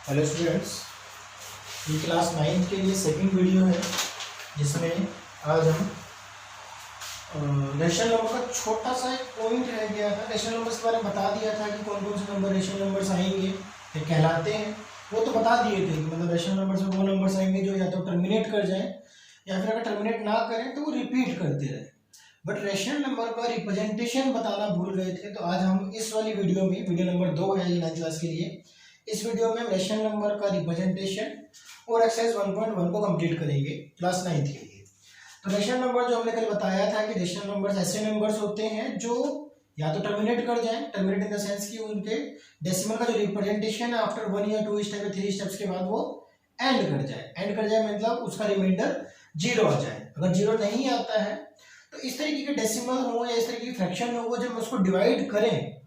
Hello students, ये class 9 के लिए सेकंड वीडियो है जिसमें आज हम रेशनल नंबर का छोटा सा एक पॉइंट रह गया था। रेशनल नंबर्स के बारे में बता दिया था कि कौन कौन से नंबर रेशनल नंबर्स आएंगे, ये कहलाते हैं, वो तो बता दिए थे। मतलब रेशनल नंबर्स में वो नंबर्स आएंगे जो या तो टर्मिनेट कर जाएं या फिर अगर टर्मिनेट ना करें तो वो रिपीट करते रहे। बट रेशनल नंबर का रिप्रेजेंटेशन बताना भूल गए थे, तो आज हम इस वाली वीडियो में, वीडियो नंबर 2 है ये 9th क्लास के लिए, इस वीडियो में हम रेशनल नंबर का रिप्रेजेंटेशन और एक्सरसाइज 1.1 को कंप्लीट करेंगे क्लास 9 के लिए। तो रेशनल नंबर जो हमने कल बताया था कि रेशनल नंबर्स ऐसे नंबर्स होते हैं जो या तो टर्मिनेट कर जाएं, टर्मिनेट इन द सेंस कि उनके डेसिमल का जो रिप्रेजेंटेशन है आफ्टर 1 या 2 स्टेप या 3 स्टेप्स के बाद वो एंड कर जाए। एंड कर जाए मतलब उसका रिमाइंडर 0 आ जाए। अगर 0 नहीं आता है तो इस तरीके के डेसिमल हो या इस तरीके की फ्रैक्शन हो, जब उसको डिवाइड करें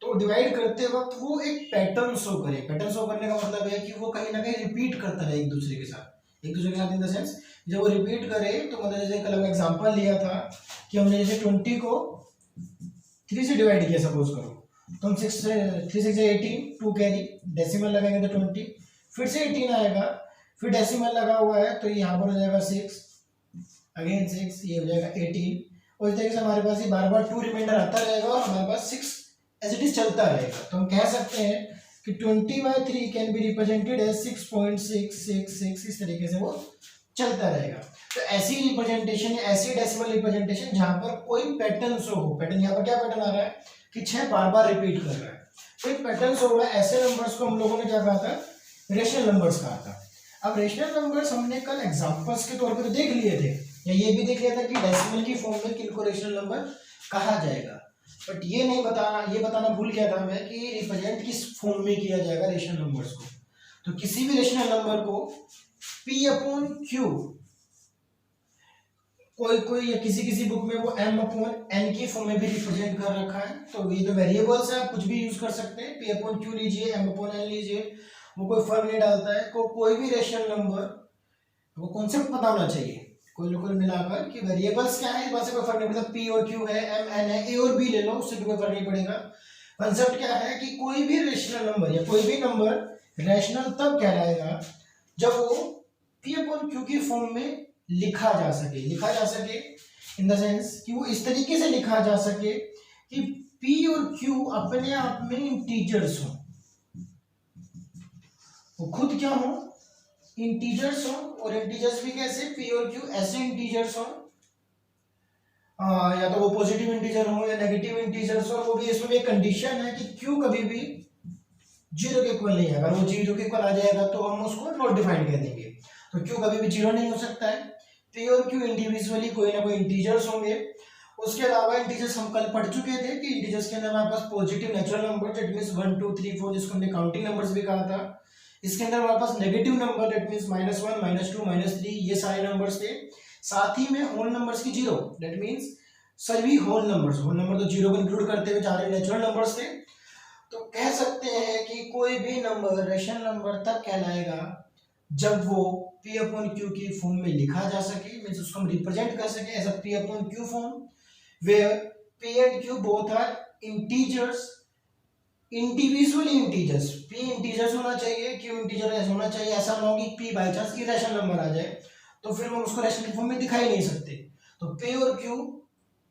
तो डिवाइड करते वक्त वो एक पैटर्न शो करे। पैटर्न शो करने का मतलब है कि वो कहीं ना कहीं रिपीट करता रहे एक दूसरे के साथ, इन द सेंस जब वो रिपीट करे तो मतलब जैसे कल हमने एग्जांपल लिया था कि हमने जैसे 20 को 3 से डिवाइड किया, सपोज करो तो हम 3 6 18 2 कैरी डेसिमल लगाएंगे तो 20, फिर से 18 आएगा, फिर डेसिमल लगा हुआ है तो यहाँ पर हो जाएगा 6, अगेन 6, ये हो जाएगा 18, और इस तरीके से हमारे पास ये बार बार 2 रिमाइंडर आता रहेगा और हमारे पास 6 एज इट इज चलता रहेगा। तो हम कह सकते हैं कि 20/3 कैन बी रिप्रेजेंटेड एज 6.666, इस तरीके से वो चलता रहेगा। तो ऐसी रिप्रेजेंटेशन, ऐसी डेसिमल रिप्रेजेंटेशन जहां पर कोई पैटर्न शो हो। पैटर्न यहाँ पर क्या पैटर्न आ रहा है कि 6 बार बार रिपीट कर रहा है, तो एक पैटर्न शो हो रहा है। ऐसे नंबर्स को हम लोगों ने क्या कहा था, रेशनल नंबर्स कहा था। अब रेशनल नंबर्स हमने कल एग्जांपल्स के तौर पर देख लिए थे, या ये भी देख लिया था कि डेसिमल की फॉर्म में किनको रेशनल नंबर कहा जाएगा। बट ये नहीं बताना, ये बताना भूल गया था मैं कि रिप्रेजेंट किस फॉर्म में किया जाएगा रेशनल नंबर्स को। तो किसी भी रेशनल नंबर को P/Q, कोई या किसी बुक में वो M/N की फॉर्म में भी रिप्रेजेंट कर रखा है। तो ये तो वेरिएबल्स है, आप कुछ भी यूज कर सकते हैं, P/Q लीजिए, M/N लीजिए, वो कोई फर्क नहीं डालता है। कोई भी रेशनल नंबर, वो कॉन्सेप्ट पता होना चाहिए कुल मिलाकर कि वेरिएबल्स क्या है, वैसे कोई फर्क नहीं पड़ता। पी और क्यू है, एम एन है, ए और बी ले लो, उससे भी कोई फर्क नहीं पड़ेगा। कंसेप्ट क्या है कि कोई भी रेशनल नंबर या कोई भी नंबर रेशनल तब कहलाएगा जब वो P/Q की फॉर्म में लिखा जा सके इन द सेंस कि वो इस तरीके से लिखा जा सके कि P और Q अपने आप में इंटीजर्स हो, वो खुद क्या हो, इंटीजर्स हो। और इंटीजर्स भी कैसे, P और Q ऐसे इंटीजर्स हो, या तो वो पॉजिटिव इंटीजर हो या नेगेटिव इंटीजर्स हो। वो भी इसमें भी एक कंडीशन है कि Q कभी भी 0 के इक्वल नहीं है। अगर वो 0 के इक्वल आ जाएगा तो हम उसको नॉट डिफाइंड कह देंगे। तो Q कभी भी 0 नहीं हो सकता है। P और Q इंडिविजुअली कोई ना कोई इंटीजर्स होंगे। उसके अलावा इंटीजर्स हम कल पढ़ चुके थे कि इंटीजर्स के अंदर हमारे पास positive natural number, that means 1 2 3 4, जिसको हमने काउंटिंग नंबर्स भी कहा था। इसके अंदर हमारे पास नेगेटिव नंबर, दैट मींस -1 -2 -3, ये सारे नंबर्स थे। साथ ही में होल नंबर्स की 0, दैट मींस सभी होल नंबर्स, होल नंबर तो 0 को इंक्लूड करते हुए सारे नेचुरल नंबर्स थे। तो कह सकते हैं कि कोई भी नंबर रेशनल नंबर तब कहलाएगा जब वो P/Q की फॉर्म में लिखा जा सके, मींस उसको हम रिप्रेजेंट कर सके as a P/Q form, where P and Q both are integers, individually integers. P integers होना चाहिए, Q इंटीजर होना चाहिए। ऐसा ना हो कि P by chance irrational number आ जाए तो फिर हम उसको रेशनल फॉर्म में दिखा ही नहीं सकते। तो P और Q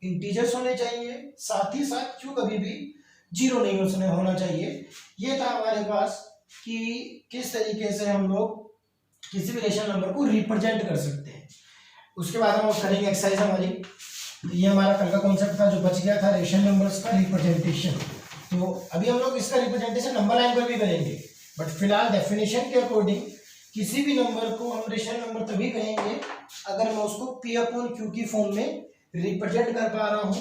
इंटीजर्स होने चाहिए, साथ ही साथ Q कभी भी 0 नहीं होना चाहिए। ये था हमारे पास कि किस तरीके से हम लोग किसी भी रेशनल नंबर को रिप्रेजेंट कर सकते हैं। उसके बाद हम करेंगे एक्सरसाइज हमारी। ये हमारा कल का कॉन्सेप्ट था जो बच गया था, रेशनल नंबर्स का रिप्रेजेंटेशन। तो अभी हम लोग इसका रिप्रेजेंटेशन नंबर लाइन पर भी करेंगे, बट फिलहाल डेफिनेशन के अकॉर्डिंग किसी भी नंबर को हम रेशनल नंबर तभी कहेंगे अगर मैं उसको P/Q की फॉर्म में रिप्रेजेंट कर पा रहा हूं,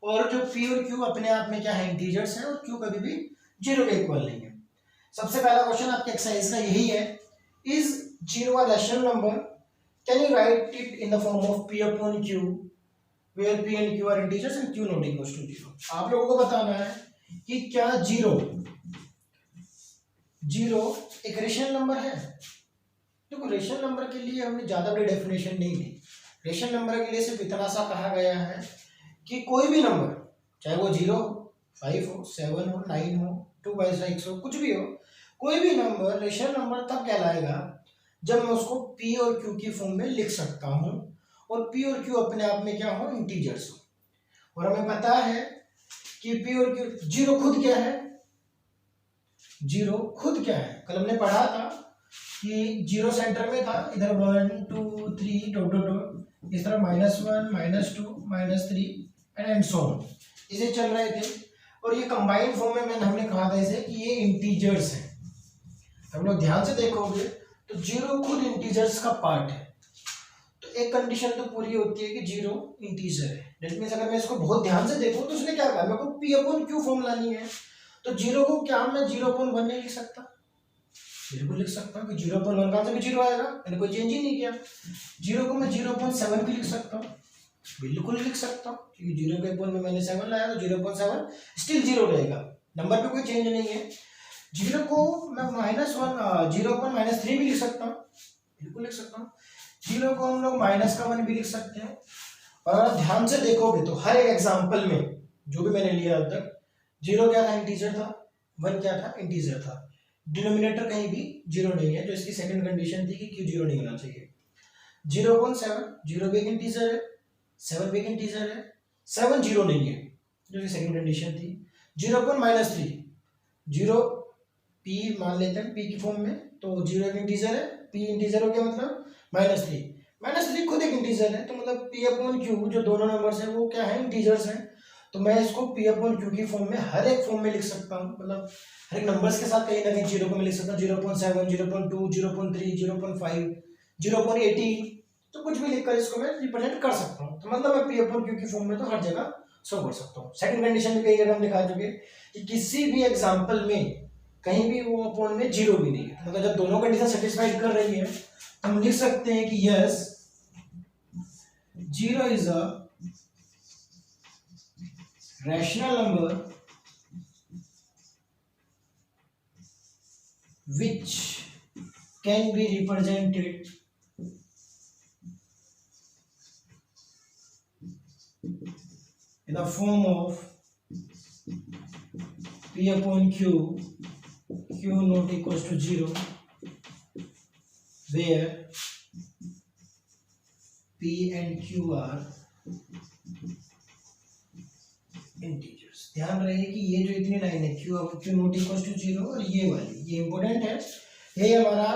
और जो P और Q अपने आप में क्या है, इंटीजर्स है, और Q कभी भी 0 के इक्वल नहीं है। सबसे पहला क्वेश्चन आपके एक्सरसाइज का यही है, is 0 a rational number, can you write it in the form of P/Q where P and Q are integers and Q not equals to 0। आप लोगों को बताना है कि क्या 0 एक रेशनल नंबर है। देखो रेशनल नंबर के लिए हमने ज्यादा बड़ी डेफिनेशन नहीं दी। रेशनल नंबर के लिए सिर्फ इतना सा कहा गया है कि कोई भी नंबर, चाहे वो 0 हो, 5 हो, 7 हो, 9 हो, 2/6 हो, कुछ भी हो, कोई भी नंबर रेशनल नंबर तब कहलाएगा जब मैं उसको p और q की फॉर्म में लिख सकता हूँ और p और q अपने आप में क्या हो, इंटीजर्स हो। और हमें पता है कि p और q, जीरो खुद क्या है, जीरो खुद क्या है, कल हमने पढ़ा था कि जीरो सेंटर में था, इधर 1 2 3 डॉट डॉट डॉट, इस तरह -1 -2 -3 एंड सो ऑन, इसे चल रहे थे। और ये कंबाइंड फॉर्म में हमने कहा था इसे कि ये इंटीजर्स हैं। हम लोग ध्यान से देखोगे तो जीरो खुद इंटीजर्स का पार्ट है। तो एक कंडीशन तो पूरी होती है कि जीरो इंटीजर है। दैट मींस अगर मैं इसको बहुत ध्यान से देखूं तो उसने क्या कहा, मेरे को p अपॉन q फॉर्म लानी है। तो जीरो को क्या मैं 0.1 नहीं लिख सकता, बिल्कुल लिख सकता हूँ कि 0.1 कहाँ से भी जीरो आएगा, मैंने कोई चेंज ही नहीं किया। जीरो को मैं 0.7 भी लिख सकता हूँ, बिल्कुल लिख सकता हूँ, क्योंकि जीरो के पॉइंट में मैंने 7 लाया तो 0.7 स्टिल जीरो रहेगा, नंबर पे कोई चेंज नहीं है। जीरो को मैं -1 0.3 भी लिख सकता हूँ, बिल्कुल लिख सकता हूँ। जीरो को हम लोग -1 भी लिख सकते हैं। और अगर ध्यान से देखोगे तो हर एक एग्जाम्पल में जो भी मैंने लिया अब तक, जीरो क्या था, इंटीजर था, 1 क्या था, इंटीजर था। डिनोमिनेटर कहीं भी जीरो नहीं है, जो इसकी सेकंड कंडीशन थी कि क्यों जीरो नहीं होना चाहिए। 0.7 जीरो भी एक इंटीजर है, 7 भी एक इंटीजर है, 7 जीरो नहीं है, जो इसकी सेकंड कंडीशन थी। 0.3 जीरो p मान लेते हैं p की फॉर्म में, तो जीरो एक इंटीजर है, p इंटीजर हो गया मतलब -3 खुद एक इंटीजर है, तो मतलब p अपॉन q जो दोनों नंबर्स हैं वो क्या है, इंटीजर्स हैं। तो मैं इसको p अपॉन q की फॉर्म में हर एक फॉर्म में लिख सकता हूँ, मतलब हर एक नंबर्स के साथ कहीं ना कहीं जीरो को मैं लिख सकता हूँ, 0.7 0.2 0.3 0.5 0.80, तो कुछ भी लिखकर इसको मैं रिप्रेजेंट कर सकता हूँ। तो मतलब मैं p अपॉन q की फॉर्म में तो हर जगह शो कर सकता हूँ। सेकंड कंडीशन भी कई जगह हम दिखा चुके कि किसी भी एग्जाम्पल में कहीं भी वो अपॉन में जीरो भी नहीं है, मतलब जब दोनों कंडीशन सेटिस्फाइड कर रही है तो हम लिख सकते हैं कि yes zero is a rational number which can be represented in the form of p upon q, q not equals to 0, where p and q are integers. ध्यान रहे कि ये जो इतनी लाइन है q नॉट इक्वल टू 0 और ये वाली, ये इंपॉर्टेंट है, ये हमारा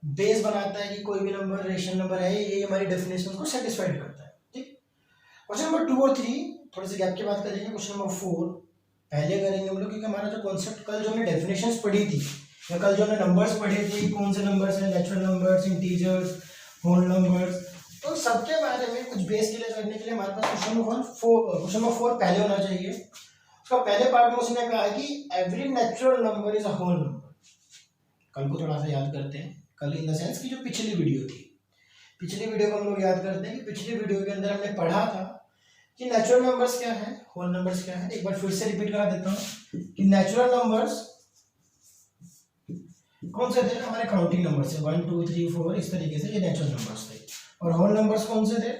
बेस बनाता है कि कोई भी नंबर रेशनल नंबर है, ये हमारी डेफिनेशन को सेटिस्फाइड करता है। ठीक, क्वेश्चन नंबर 2 और 3 थोड़े से गैप के बाद करेंगे। क्वेश्चन नंबर 4 पहले करेंगे हम लोग, क्योंकि हमारा जो कॉन्सेप्ट कल जो हमने डेफिनेशंस पढ़ी थी या कल जो हमने नंबर्स पढ़े थे, कौन से नंबर्स हैं, natural numbers, integers, whole numbers, तो सबके बारे में कुछ बेस के लिए करने के लिए हमारे पास क्वेश्चन नंबर 4 पहले होना चाहिए। उसका पहले पार्ट में उसने कहा है कि every natural number is a whole number. कल को थोड़ा सा याद करते हैं, कल इन द सेंस की जो पिछली वीडियो थी, पिछली वीडियो को हम लोग याद करते हैं कि पिछली वीडियो के अंदर हमने पढ़ा था कि नेचुरल नंबर्स क्या है, होल नंबर्स क्या है। एक बार फिर से रिपीट करा देता हूँ कि नेचुरल नंबर्स कौन से थे, हमारे काउंटिंग नंबर से 1 2 3 4 इस तरीके से, ये नेचुरल नंबर्स थे। और होल नंबर्स कौन से थे,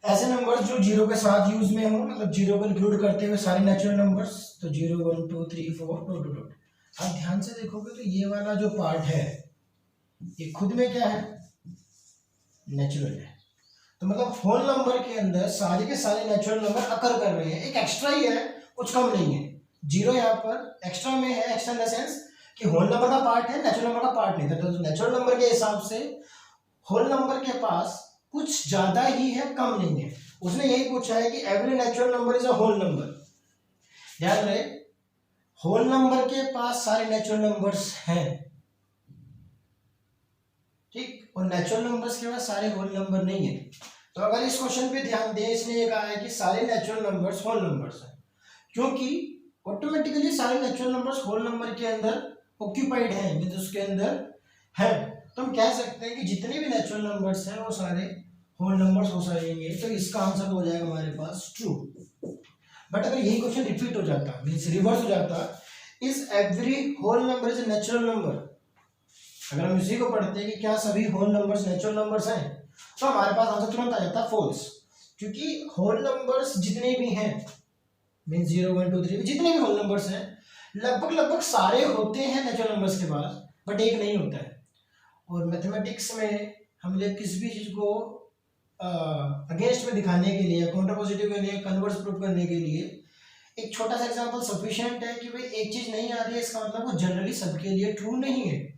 ऐसे नंबर्स जो जीरो के साथ यूज में हो, मतलब जीरो को इंक्लूड करते हुए सारे नेचुरल नंबर्स, तो 0 1 2 3 4 डॉट डॉट डॉट। आप ध्यान से देखोगे तो ये वाला जो पार्ट है ये खुद में क्या है, नेचुरल है। तो मतलब होल नंबर के अंदर सारे के सारे नेचुरल नंबर अकर कर रहे हैं, एक एक्स्ट्रा ही है, कुछ कम नहीं है। जीरो यहाँ पर एक्स्ट्रा में है, एक्स्ट्रा इन द सेंस कि होल नंबर का पार्ट है, नेचुरल नंबर का पार्ट नहीं था। तो नेचुरल नंबर के हिसाब से होल नंबर के पास कुछ ज्यादा ही है, कम नहीं है। उसने यही पूछा है कि every natural number is a whole number. ध्यान रहे, होल नंबर के पास सारे नेचुरल नंबर्स हैं, ठीक, और नेचुरल नंबर्स के पास सारे होल नंबर नहीं है। तो अगर इस क्वेश्चन पे ध्यान दें, इसने ये कहा है कि सारे नेचुरल नंबर्स होल नंबर्स हैं, क्योंकि ऑटोमेटिकली सारे नेचुरल नंबर्स होल नंबर के अंदर ऑक्यूपाइड हैं, मींस उसके अंदर है। तो हम कह सकते हैं कि जितने भी नेचुरल नंबर्स हैं वो सारे होल नंबर्स हो जाएंगे। तो इसका आंसर हो जाएगा हमारे पास ट्रू। बट अगर यही क्वेश्चन रिपीट हो जाता, मींस रिवर्स हो जाता, is every whole number is a natural number, अगर हम इसी को पढ़ते हैं कि क्या सभी होल नंबर्स नेचुरल नंबर्स हैं, तो हमारे पास आंसर तुरंत आ जाता फॉल्स। क्योंकि होल नंबर्स जितने भी हैं, मींस 0 1 2 3 जितने भी होल नंबर्स हैं, लगभग लगभग सारे होते हैं नेचुरल नंबर्स के पास, बट एक नहीं होता है। और मैथमेटिक्स में हम लोग किसी भी चीज़ को अगेंस्ट में दिखाने के लिए, काउंटर पॉजिटिव के लिए, कन्वर्स प्रूव करने के लिए एक छोटा सा एग्जांपल सफिशिएंट है कि भाई एक चीज़ नहीं आ रही है, इसका मतलब वो जनरली सबके लिए ट्रू नहीं है।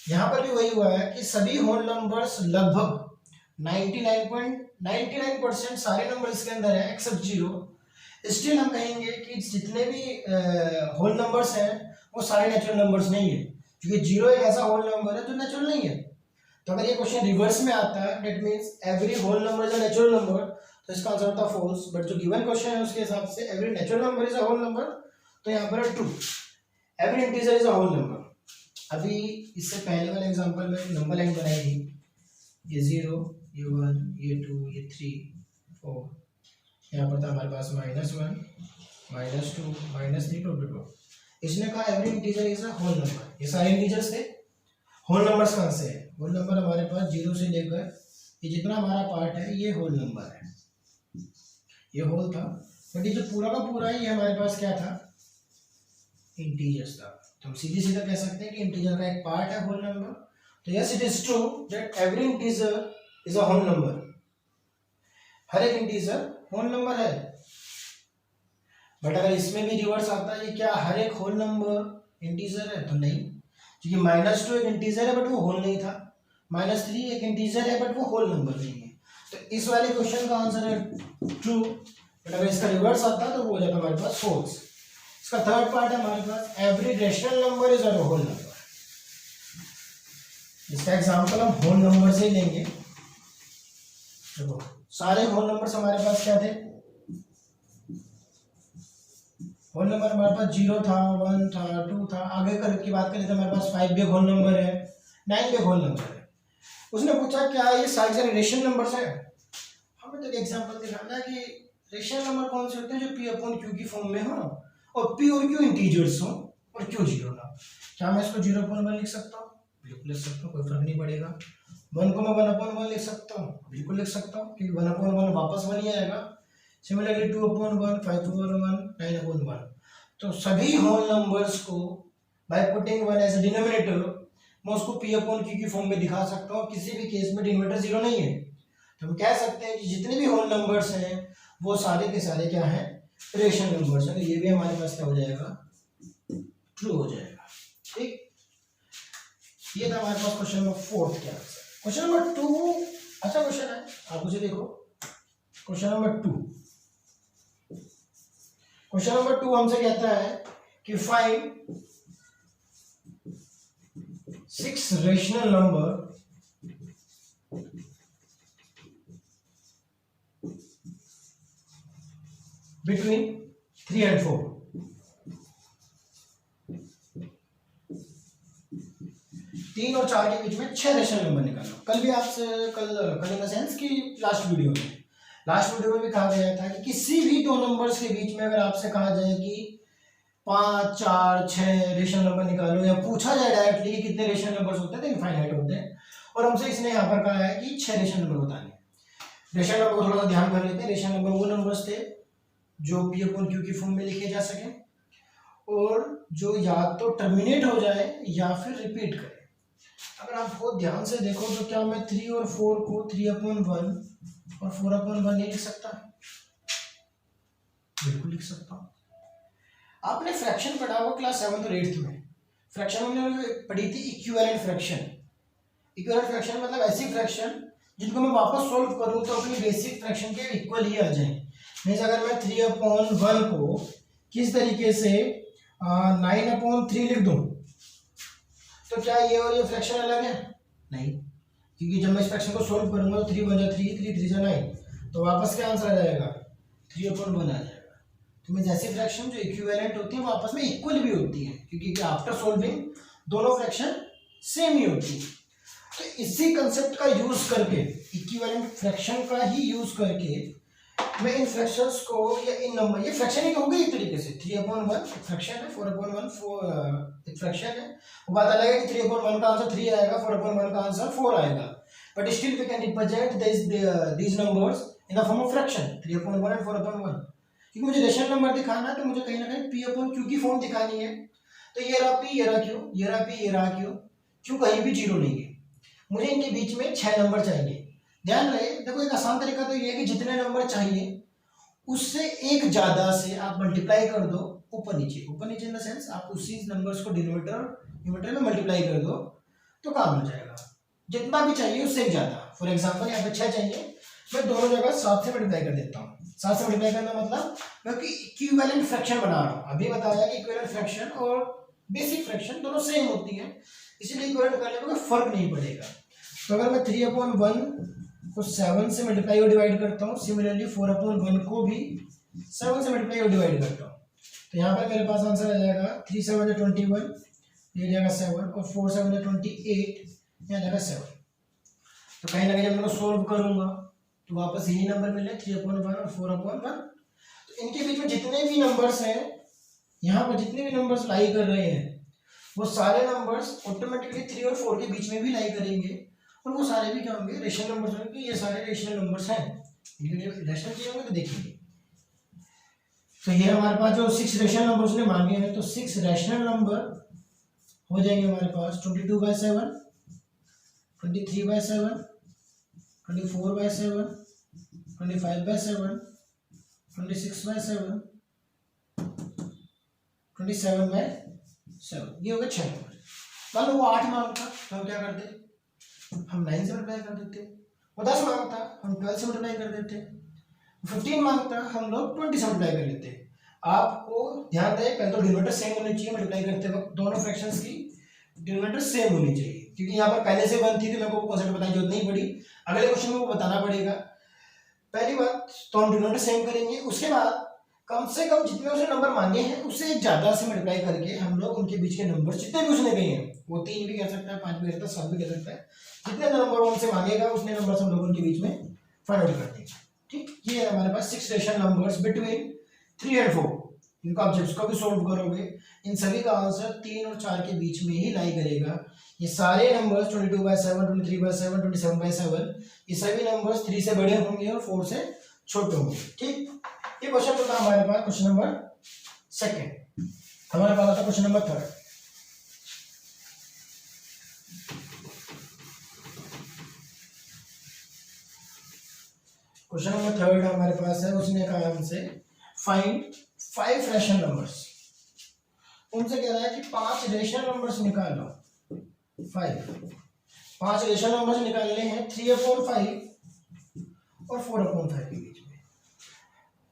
यहाँ पर भी वही हुआ है कि सभी होल नंबर्स लगभग 99.99% सारे नंबर इसके अंदर है एक्सेप्ट जीरो। स्टिल हम कहेंगे कि जितने भी होल नंबर्स हैं वो सारे नेचुरल नंबर्स नहीं है, क्योंकि जीरो एक ऐसा होल नंबर है जो नेचुरल नहीं है। तो अगर ये क्वेश्चन रिवर्स में आता है, that means every whole number is a natural number, तो इसका आंसर होता है फॉल्स। बट जो गिवन क्वेश्चन है उसके हिसाब से every natural number is a whole number, तो यहाँ पर है true. Every integer is a whole number. अभी इससे पहले वाले एग्जांपल में नंबर लाइन बनाई थी, ये 0, ये 1, ये 2, ये 3, 4, यहाँ पर था हमारे पास -1, -2, -3, -2। इसने कहा every integer is a whole number. ये सारे इंटीजर्स थे। होल नंबर्स कहाँ से है? होल नंबर हमारे पास 0 से लेकर ये जितना हमारा पार्ट है ये होल नंबर है, ये होल था। बट ये जो पूरा का पूरा है ये हमारे पास क्या था? इंटीजर्स था। तो हम सीधे सीधा कह सकते हैं कि इंटीजर का एक पार्ट है होल नंबर। तो yes it is true that every integer is a whole number. हर एक इंटीजर होल नंबर है। बट अगर इसमें भी रिवर्स आता है, ये क्या हर एक होल नंबर इंटीजर है? तो नहीं, क्योंकि -2 एक इंटीजर है बट वो होल नहीं था, -3 एक इंटीजर है बट वो होल नंबर नहीं है। तो इस वाले क्वेश्चन का आंसर है ट्रू। बट अगर इसका रिवर्स आता तो वो हो जाता हमारे पास फॉल्स। इसका थर्ड पार्ट है हमारे पास every rational number is a whole number. इसका एग्जांपल हम होल नंबर से ही लेंगे। देखो सारे होल नंबर्स हमारे पास क्या थे? होल नंबर हमारे पास 0 था, 1 था, 2 था। आगे की बात करें तो हमारे पास 5 भी होल नंबर है, 9 भी होल नंबर है। उसने पूछा क्या ये सारे रेशनल नंबर्स हैं? हमें तो एक एग्जांपल दिखाना है कि रेशनल नंबर कौन से होते हैं जो P/Q की फॉर्म में हो और P और Q इंटीजर्स हो और Q जीरो ना। क्या मैं इसको 0/1 लिख सकता हूँ? बिल्कुल लिख सकता हूँ, कोई फर्क नहीं पड़ेगा। 1 को मैं 1/1 लिख सकता हूँ, बिल्कुल लिख सकता हूँ, क्योंकि 1/1 वापस 1 ही आएगा। सिमिलरली 2/1, 5/1, 9/1। तो सभी होल नंबर्स को by putting 1 as a denominator मैं उसको P/Q की फॉर्म में दिखा सकता हूँ। किसी भी केस में डिनोमिनेटर 0 नहीं है। तो हम कह सकते हैं कि जितने भी होल नंबर्स हैं वो सारे के सारे क्या हैं? रेशनल नंबर्स हैं। तो ये भी हमारे पास क्या हो जाएगा? ट्रू हो जाएगा। ठीक, ये था हमारे पास क्वेश्चन नंबर 4 के आंसर। क्वेश्चन नंबर 2 अच्छा क्वेश्चन है, आप मुझे देखो। क्वेश्चन नंबर 2, क्वेश्चन नंबर 2 हमसे कहता है कि find 6 rational number between 3 and 4। 3 और 4 के बीच में 6 रेशनल नंबर निकालो। कल भी आपसे कल इन द सेंस कि लास्ट वीडियो में भी कहा गया था कि किसी भी दो नंबर्स के बीच में अगर आपसे कहा जाए कि 5, 4, 6 रेशनल नंबर निकालो, या पूछा जाए डायरेक्टली कि कितने रेशनल नंबर्स होते हैं, तो इनफाइनाइट होते हैं। और हमसे इसने यहाँ पर कहा है कि 6 रेशनल नंबर बताने। रेशनल नंबर को थोड़ा सा ध्यान कर लेते हैं। रेशनल नंबर वो नंबर्स थे जो P/Q की फॉर्म में लिखे जा सके और जो या तो टर्मिनेट हो जाए या फिर रिपीट करे। अगर आप बहुत ध्यान से देखो तो क्या मैं 3 और 4 को 3/1 और 4/1 नहीं लिख सकता? बिल्कुल लिख सकता हूँ। आपने फ्रैक्शन पढ़ा हो क्लास 7th और 8th में। फ्रैक्शन हमने पढ़ी थी इक्विवेलेंट फ्रैक्शन। इक्विवेलेंट फ्रैक्शन मतलब ऐसी फ्रैक्शन जिनको मैं वापस सोल्व करूँ तो अपनी बेसिक फ्रैक्शन के इक्वल ही आ जाए। मीन्स अगर मैं 3/1 को किस तरीके से 9/3 लिख दूं, तो क्या ये और ये फ्रैक्शन अलग है? नहीं, क्योंकि जब मैं इस फ्रैक्शन को सोल्व करूंगा तो 3 × 3, 3 × 3 = 9, तो वापस क्या आंसर आ जाएगा? 3/1 आ जाएगा। तो मीन्स ऐसी फ्रैक्शन जो इक्विवेलेंट होती है वो आपस में इक्वल भी होती है, क्योंकि आफ्टर सोल्विंग दोनों फ्रैक्शन सेम ही होती है। तो इसी कंसेप्ट का यूज करके, इक्विवेलेंट फ्रैक्शन का ही यूज करके मैं इन फ्रैक्शंस को या इन नंबर, ये फ्रैक्शन ही होगी एक तरीके से। 3/1 फ्रैक्शन है, 4/1 एक फ्रैक्शन है। वो बात अलग है कि 3/1 का आंसर 3 आएगा, 4/1 का आंसर 4 आएगा, but still we can represent these numbers in the form of fraction 3/1 and 4/1। क्योंकि मुझे रेशनल नंबर दिखाना है तो मुझे कहीं ना कहीं P/Q की फॉर्म दिखानी है। तो ये रहा पी, ये रहा क्यू, ये रहा पी, ये रहा क्यू, क्यू कहीं भी जीरो नहीं है। मुझे इनके बीच में 6 नंबर चाहिए। ध्यान रहे, देखो एक आसान तरीका तो ये है कि जितने नंबर चाहिए उससे एक ज्यादा से आप मल्टीप्लाई कर दो ऊपर नीचे। ऊपर नीचे इन द सेंस आप उसी नंबर्स को डिनोमिनेटर और न्यूमरेटर में मल्टीप्लाई कर दो तो काम हो जाएगा। जितना भी चाहिए उससे एक ज्यादा। फॉर एग्जांपल यहाँ पे 6 चाहिए, मैं दोनों जगह 7 से मल्टीप्लाई कर देता हूँ। 7 से मल्टीप्लाई करना मतलब क्योंकि इक्विवेलेंट फ्रैक्शन बना रहा हूँ। अभी बताया कि इक्विवेलेंट फ्रैक्शन और बेसिक फ्रैक्शन दोनों सेम होती है, इसीलिए इक्विवेलेंट करने में कोई फर्क नहीं पड़ेगा। तो अगर मैं 3/1 को 7 से मल्टीप्लाई और डिवाइड करता हूँ, सिमिलरली 4/1 को भी 7 से मल्टीप्लाई और डिवाइड करता हूँ, तो यहाँ पर मेरे पास आंसर आ जाएगा 3 7 21, ये जाएगा 7 और 4 7 28, यहाँ जाएगा 7। तो कहीं ना कहीं जब मैं सोल्व करूंगा तो वापस यही नंबर मिले 3/1 और 4/1। तो इनके बीच में जितने भी नंबर्स हैं, यहाँ पर जितने भी नंबर्स लाई कर रहे हैं वो सारे नंबर्स ऑटोमेटिकली 3 और 4 के बीच में भी लाई करेंगे और वो सारे भी क्या होंगे, रेशनल नंबर्स होंगे। ये सारे रेशनल नंबर्स हैं, रेशनल चाहिए होंगे तो देखेंगे। तो ये हमारे पास जो 6 रेशनल नंबर्स ने मांगे हैं, तो 6 रेशनल नंबर हो जाएंगे हमारे पास 22/7, 23/7, 24/7, 25/7, 26/7, 27/7। ये हो गए 6 नंबर। मान लो वो 8 मांगता तो हम क्या करते, हम 9 से मल्टीप्लाई कर देते। वो 10 मांगता हम 12 से मल्टीप्लाई कर देते। 15 मांगता हम लोग 20 से मल्टीप्लाई कर लेते। आपको ध्यान रहे, पहले तो डिनोमिनेटर सेम होनी चाहिए। मल्टीप्लाई करते वक्त दोनों फ्रैक्शंस की डिनोमिनेटर सेम होनी चाहिए, क्योंकि यहाँ पर पहले से 1 थी तो मेरे को कॉन्सेप्ट बताने की जरूरत नहीं पड़ी। अगले क्वेश्चन में वो बताना पड़ेगा। पहली बात तो हम डिनोमिनेटर सेम करेंगे, उसके बाद कम से कम जितने उसने नंबर मांगे हैं उससे ज्यादा से मल्टीप्लाई करके हम लोग उनके बीच के नंबर जितने भी उसने कहे हैं, वो 3 भी कह सकता है, 5 भी कह सकता है, 7 भी कह सकता है, जितने नंबर उनसे मांगेगा उतने नंबर हम लोग उनके बीच में फाइंड आउट करते हैं। ठीक, ये है हमारे पास 6 रेशनल नंबर्स बिटवीन 3 एंड 4। इनका ऑब्जेक्ट्स को भी सोल्व करोगे, इन सभी का आंसर 3 और 4 के बीच में ही लाई करेगा। ये सारे नंबर्स 22/7, 23/7, 27/7, ये सभी नंबर्स 3 से बड़े होंगे और 4 से छोटे होंगे। ठीक, ये क्वेश्चन तो था हमारे पास क्वेश्चन नंबर 2। हमारे पास आता क्वेश्चन नंबर 3। क्वेश्चन नंबर 3 हमारे पास है, उसने कहा हमसे फाइंड 5 रेशनल नंबर्स। उनसे कह रहा है कि 5 रेशनल नंबर्स निकालो। 5 रेशनल नंबर्स निकालने हैं 3/5 और 4/5 के बीच में।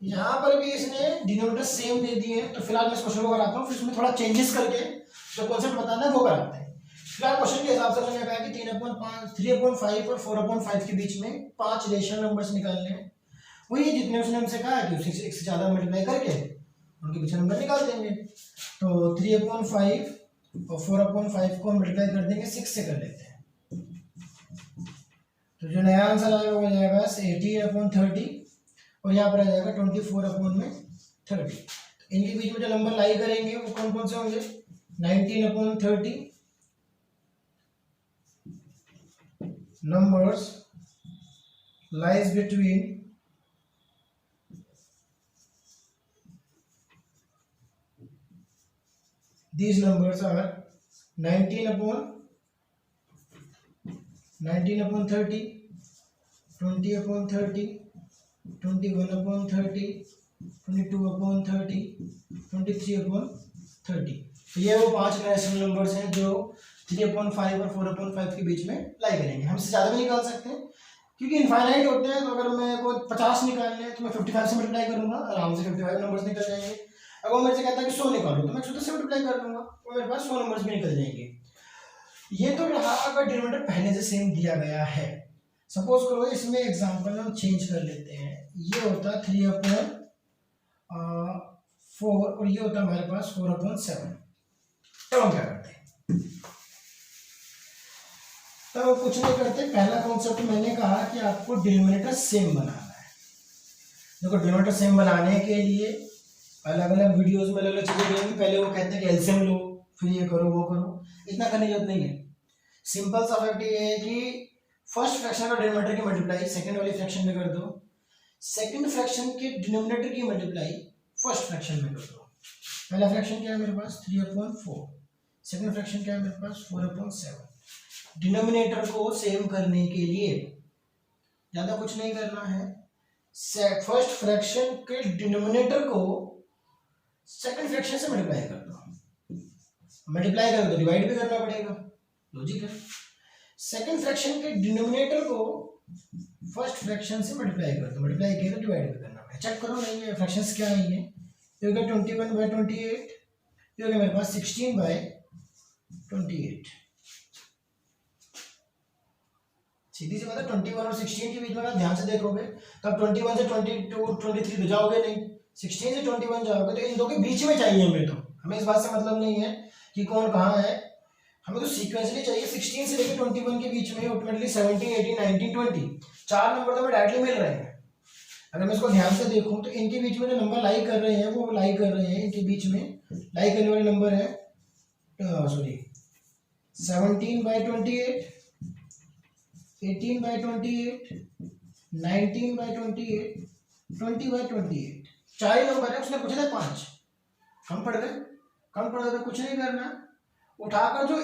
यहाँ पर भी इसने डिनोमिनेटर सेम दे दिए हैं, तो फिलहाल मैं इस क्वेश्चन को कराता हूँ, फिर इसमें थोड़ा चेंजेस करके जो कॉन्सेप्ट बताना है वो कराते हैं। फिलहाल क्वेश्चन के हिसाब से मैंने कहा कि 3/5 और 4/5 के बीच में 5 रेशनल नंबर्स निकालने हैं। वही जितने उसने हमसे कहा कि उसे 6 से ज़्यादा मल्टीप्लाई करके उनके पीछे नंबर निकाल देंगे। तो 3/5 और 4/5 को मल्टीप्लाई कर देंगे 6 से कर लेते हैं, तो जो नया आंसर आएगा वो जाएगा 18/30 और यहाँ पर आ जाएगा 24/30। इनके बीच में जो नंबर लाई करेंगे वो कौन कौन से होंगे, 19/30 numbers lies between these numbers are 19/30, 20/30, 21/30, 22/30, 23/30। तो ये वो 5 रेशनल नंबर्स हैं जो 3/5 और 4/5 के बीच में लाई करेंगे। हमसे ज़्यादा भी निकाल सकते हैं क्योंकि इनफाइनाइट होते हैं। तो अगर मेरे को 50 निकालने हैं तो मैं 55 से मल्टीप्लाई करूंगा, आराम से 55 नंबर्स निकल जाएंगे। अगर वो मेरे से कहता है कि 100 निकालो तो मैं 100 से मल्टीप्लाई कर लूंगा, तो मेरे पास 100 नंबर्स भी निकल जाएंगे। ये तो रहा अगर डिनोमिनेटर पहले से सेम दिया गया है। सपोज करो इसमें एग्जाम्पल हम चेंज कर लेते हैं, ये होता 3/4 और ये होता हमारे पास 4/7। तब हम क्या करते हैं, तो कुछ नहीं करते। पहला कॉन्सेप्ट मैंने कहा कि आपको डिनोमिनेटर सेम बनाना है। देखो डिनोमिनेटर सेम बनाने के लिए अलग अलग वीडियोस में अलग अलग चीजें देंगे। पहले वो कहते हैं कि एलसीएम लो, फिर ये करो वो करो, इतना करने की जरूरत नहीं है। सिंपल सा फैक्ट ये है कि फर्स्ट फ्रैक्शन का डिनोमिनेटर की मल्टीप्लाई सेकंड वाली फ्रैक्शन में कर दो, सेकंड फ्रैक्शन के डिनोमिनेटर की मल्टीप्लाई फर्स्ट फ्रैक्शन में कर दो। पहला फ्रैक्शन क्या है मेरे पास 3/4, सेकंड फ्रैक्शन क्या है मेरे पास 4/7। डिनोमिनेटर को सेम करने के लिए ज़्यादा कुछ नहीं करना है, फर्स्ट फ्रैक्शन के डिनोमिनेटर को सेकंड फ्रैक्शन से मल्टीप्लाई कर दो। मल्टीप्लाई करो तो डिवाइड भी करना पड़ेगा, लॉजिक है। सेकंड फ्रैक्शन के डिनोमिनेटर को फर्स्ट फ्रैक्शन से मल्टीप्लाई कर दो, मल्टीप्लाई किया तो डिवाइड भी करना पड़ेगा। चेक करो नहीं है फ्रैक्शंस क्या है, ये हो गया 21/28, ये हो गया मेरे पास 16/28। सीधी सी बात है, 21 और 16 के बीच में अगर ध्यान से देखोगे तो आप 21 से 22 23 तो जाओगे नहीं, 16 से 21 जाओगे तो इन दो के बीच में चाहिए हमें। तो हमें इस बात से मतलब नहीं है कि कौन कहाँ है, हमें तो सीक्वेंसली चाहिए। 16 से लेकर 21 के बीच में ऑटोमेटिकली 17 18 19 20 चार नंबर तो हमें डायरेक्टली मिल रहे हैं। अगर मैं इसको ध्यान से देखूं तो इनके बीच में जो नंबर लाई कर रहे हैं वो लाई कर रहे हैं, इनके बीच में लाई करने वाले नंबर है 17/28, 18/28, 19/28, 20/28। चार ही नंबर है, उसने पूछे थे 5, कम पड़ गए, कम पड़ गए, कुछ नहीं करना, उठाकर जो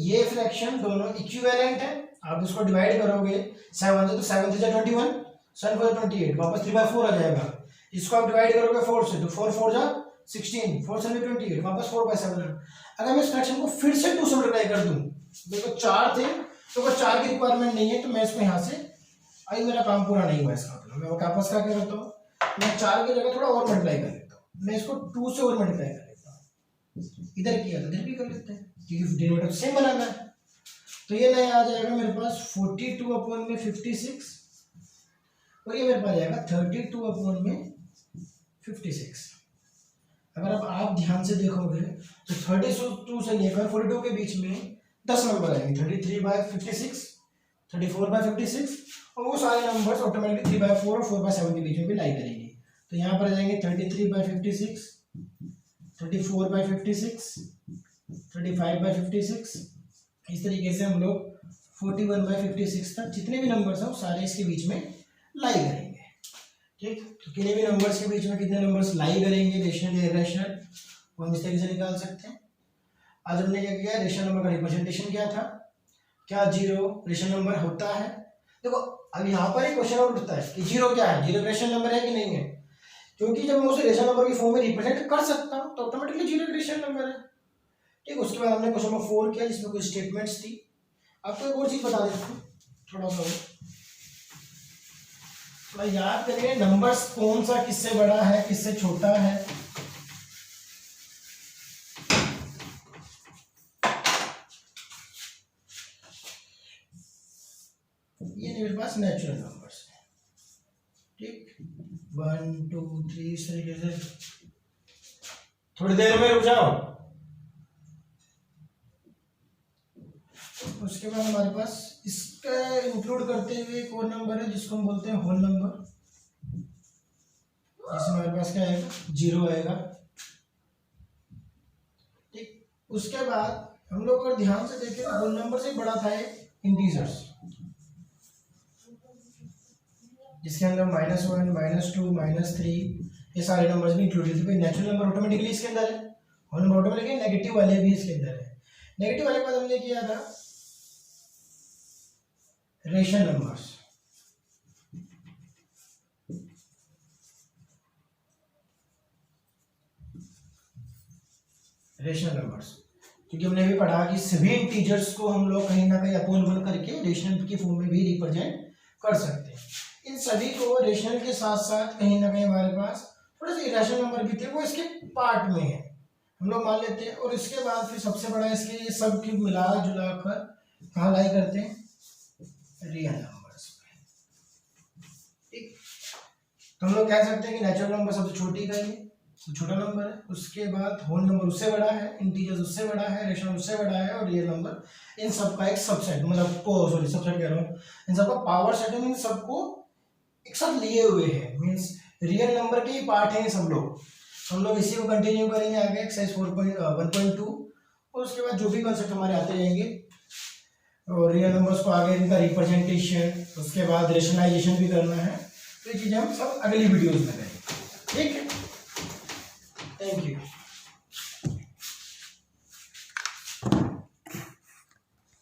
ये फ्रैक्शन दोनों इक्विवेलेंट है, आप इसको डिवाइड करोगे 7 से तो 7 से 21, 7 4 28, वापस 3/4 आ जाएगा। इसको आप डिवाइड करोगे 4 से तो 4 4 जा 16, 4 7 28, वापस 4/7। अगर मैं इस फ्रैक्शन को फिर से 2 से मल्टीप्लाई कर दूं, देखो 4 थे तो वो 4 की रिक्वायरमेंट नहीं है तो मैं इसको यहाँ से, अभी मेरा काम पूरा नहीं हुआ इसका मतलब मैं वापस क्या करता हूँ, मैं 4 की जगह थोड़ा और मल्टीप्लाई कर लेता हूँ, मैं इसको 2 से और मल्टीप्लाई कर लेता हूँ, इधर किया तो इधर भी कर लेते हैं क्योंकि डिनोमिनेटर सेम बनाना है। तो ये नया आ जाएगा मेरे पास 42/56 और ये मेरे पास आ जाएगा 32/56। अगर अब आप ध्यान से देखोगे तो 32 से लेकर 42 के बीच में 10 नंबर आएंगे, 33/56, 34/56 और वो सारे नंबर्स ऑटोमेटिकली 3/4 और 4/7 के बीच में भी लाई करेंगे। तो यहाँ पर आ जाएंगे 33/56, 34/56, 35/56, इस तरीके से हम लोग 41/56 तक जितने भी नंबर्स हैं वो सारे इसके बीच में लाई करेंगे। ठीक, तो कितने भी नंबर्स के बीच में कितने नंबर्स लाई करेंगे रेशनल या इरेशनल वो हम इस तरीके से निकाल सकते हैं। आज हमने क्या किया, रेशनल नंबर का रिप्रेजेंटेशन क्या था, क्या जीरो रेशनल नंबर होता है। देखो अब यहाँ पर एक क्वेश्चन और उठता है कि जीरो क्या है, जीरो रेशनल नंबर है कि नहीं है, क्योंकि जब मैं उसे रेशनल नंबर की फॉर्म में रिप्रेजेंट कर सकता हूँ तो ऑटोमेटिकली जीरो रेशनल नंबर है। ठीक, उसके बाद हमने क्वेश्चन नंबर 4 किया जिसमें कुछ स्टेटमेंट्स थी। आपको एक और चीज बता देता हूँ, थोड़ा याद करिए नंबर्स कौन सा किससे बड़ा है किससे छोटा है। ये मेरे पास नेचुरल नंबर्स है। ठीक, 1 2 3 इस तरीके से। थोड़ी देर में रुक जाओ। उसके बाद हमारे पास इसका इंक्लूड करते हुए एक और नंबर है जिसको हम बोलते हैं होल नंबर, जिसमें हमारे पास क्या आएगा, 0 आएगा। ठीक, उसके बाद हम लोग अगर ध्यान से देखें होल नंबर से बड़ा था इंटीजर्स, जिसके अंदर -1 -2 -3 ये सारे नंबर्स भी इंक्लूडेड थे। नेचुरल नंबर ऑटोमेटिकली इसके अंदर है, होल नंबर ऑटोमेटिकली, नेगेटिव वाले भी इसके अंदर है। नेगेटिव वाले के बाद हमने किया था रेशनल नंबर्स। रेशनल नंबर्स क्योंकि हमने भी पढ़ा कि सभी इंटीजर्स को हम लोग कहीं ना कहीं अपॉन 1 करके रेशनल की फॉर्म में भी रिप्रेजेंट कर सकते हैं। इन सभी को रेशनल के साथ साथ कहीं ना कहीं हमारे पास थोड़े से इरेशनल नंबर भी थे, वो इसके पार्ट में है, हम लोग मान लेते हैं। और इसके बाद फिर सबसे बड़ा इसके ये सब की मिला जुला कर कहाँ लाई करते हैं, रियल नंबर्स में। ठीक, तो हम लोग कह सकते हैं कि नेचुरल नंबर सबसे छोटी का ये छोटा नंबर है, उसके बाद होल नंबर उससे बड़ा है, इंटीजर्स उससे बड़ा है, रेशनल उससे बड़ा है और रियल नंबर इन सब का एक सबसेट, मतलब सॉरी सबसेट कह रहा हूँ, इन सबका पावर सेट इन सबको एक साथ लिए हुए हैं, मींस रियल नंबर के ही पार्ट हैं सब लोग। हम लोग इसी को कंटिन्यू करेंगे आगे एक्सरसाइज 4.1.2 और उसके बाद जो भी कॉन्सेप्ट हमारे आते जाएंगे और रियल नंबर्स को आगे इनका रिप्रेजेंटेशन, उसके बाद रेशनलाइजेशन भी करना है, तो ये चीज़ें हम सब अगली वीडियोज में करेंगे। ठीक है।